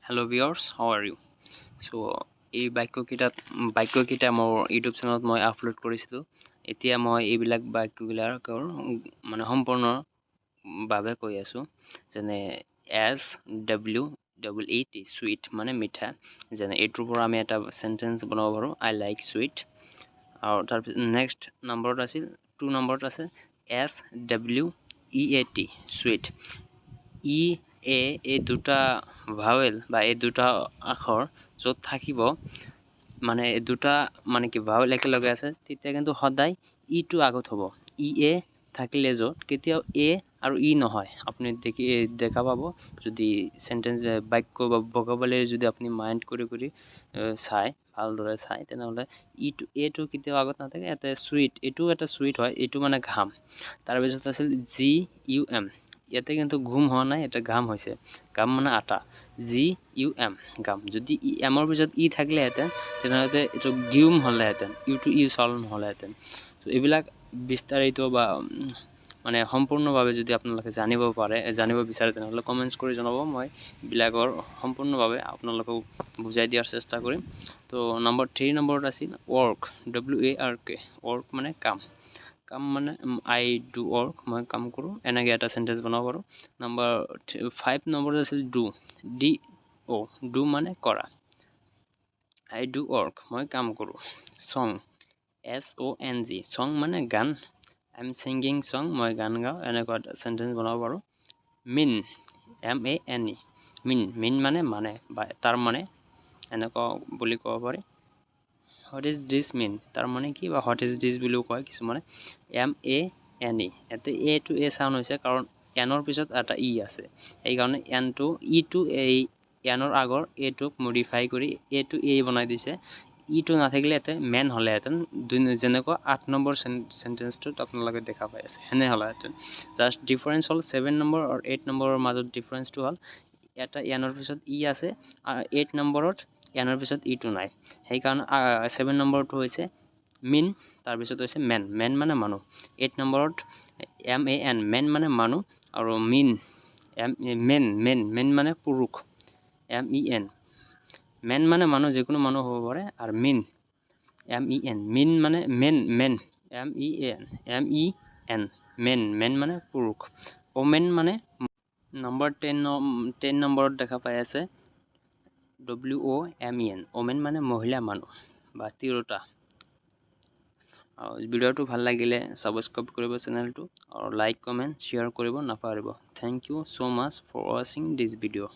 Hello viewers, how are you? So এই বাক্যকেইটা মোৰ YouTube চেনেলত মই আপলোড কৰিছিলোঁ। এতিয়া মই এইবিলাক বাক্যবিলাকৰ মানে সম্পূৰ্ণ ভাৱে কৈ আছোঁ। যেনে SWEET সুইট মানে মিঠা। যেনে এইটোৰ পৰা আমি এটা সেন্টেন্স বনাব পাৰোঁ, I like sweet। আৰু তাৰপিছত নেক্সট নম্বৰত আছিল 2 নম্বৰত আছে SWEAT সুইট। এই দুটা ভাৱেল বা এই দুটা আখৰ য'ত থাকিব মানে এই দুটা মানে কি ভাৱেল একেলগে আছে তেতিয়া কিন্তু সদায় ইটো আগত হ'ব। এ থাকিলে য'ত কেতিয়াও এ আৰু ই নহয়। আপুনি দেখা পাব যদি সেন্টেন্স বাক্য বা ভোকাবুলাৰী যদি আপুনি মাইন্ড কৰি চাই ভালদৰে চাই তেনেহ'লে এটো কেতিয়াও আগত নাথাকে। এটা সুইট, এইটো এটা সুইট হয়, এইটো মানে ঘাম। তাৰপিছত আছিল GUM, ইয়াতে কিন্তু ঘুম হোৱা নাই, এটা ঘাম হৈছে। ঘাম মানে আটা, GUM ঘাম। যদি এমৰ পিছত ই থাকিলেহেঁতেন তেনেহ'লে এইটো গিউম হ'লেহেঁতেন, ইউটো ই চল নহ'লেহেঁতেন। এইবিলাক বিস্তাৰিত বা মানে সম্পূৰ্ণভাৱে যদি আপোনালোকে জানিব বিচাৰে তেনেহ'লে কমেণ্টছ কৰি জনাব। মই এইবিলাকৰ সম্পূৰ্ণভাৱে আপোনালোকক বুজাই দিয়াৰ চেষ্টা কৰিম। তো নম্বৰ 3 নম্বৰত আছিল WORK, WARK। WORK মানে কাম মানে I do work, মই কাম কৰোঁ, এনেকৈ এটা সেন্টেন্স বনাব পাৰোঁ। নম্বৰ 5 নম্বৰত আছিল do মানে কৰা, I do work মই কাম কৰোঁ। Song, SONG, song মানে গান, I'm singing song মই গান গাওঁ, এনেকুৱা এটা সেন্টেন্স বনাব পাৰোঁ। mean, MANE, mean মানে বা তাৰ মানে এনেকুৱা বুলি ক'ব পাৰি। What is this mean, তাৰ মানে কি, বা what is this বুলিও কয় কিছুমানে। MANE, ইয়াতে এ টু এ চাউণ্ড হৈছে কাৰণ এনৰ পিছত এটা ই আছে, সেইকাৰণে ইটো এই এনৰ আগৰ এটোক মডিফাই কৰি এ টু এ বনাই দিছে। ইটো নাথাকিলে ইয়াতে মেন হ'লেহেঁতেন, যেনেকুৱা 8 নম্বৰ সেন্টেন্সটোত আপোনালোকে দেখা পাই আছে সেনে হ'লেহেঁতেন। জাষ্ট ডিফাৰেঞ্চ হ'ল 7 নম্বৰ আৰু 8 নম্বৰৰ মাজত ডিফাৰেঞ্চটো হ'ল এটা এনৰ পিছত ই আছে আৰু 8 নম্বৰত এনৰ পিছত ইটো নাই। সেইকাৰণে 7 নম্বৰটো হৈছে মিন, তাৰপিছত হৈছে মেন মানে মানুহ। 8 নম্বৰত MAN মেন মানে মানুহ, আৰু মেন মানে পুৰুষ, MEN মেন মানে মানুহ, যিকোনো মানুহ হ'ব পাৰে। আৰু MEN মানে মেন মেন মানে পুৰুষ। ওমেন মানে নম্বৰ 10 নম্বৰত দেখা পাই আছে WOMEN, ওমেন মানে মহিলা মানুহ বা তিৰোতা। ভিডিঅ'টো ভাল লাগিলে ছাবস্ক্ৰাইব কৰিব চেনেলটো, আৰু লাইক কমেণ্ট শ্বেয়াৰ কৰিব নাপাহৰিব। Thank you so' much for ৱাচিং দিছ ভিডিঅ'।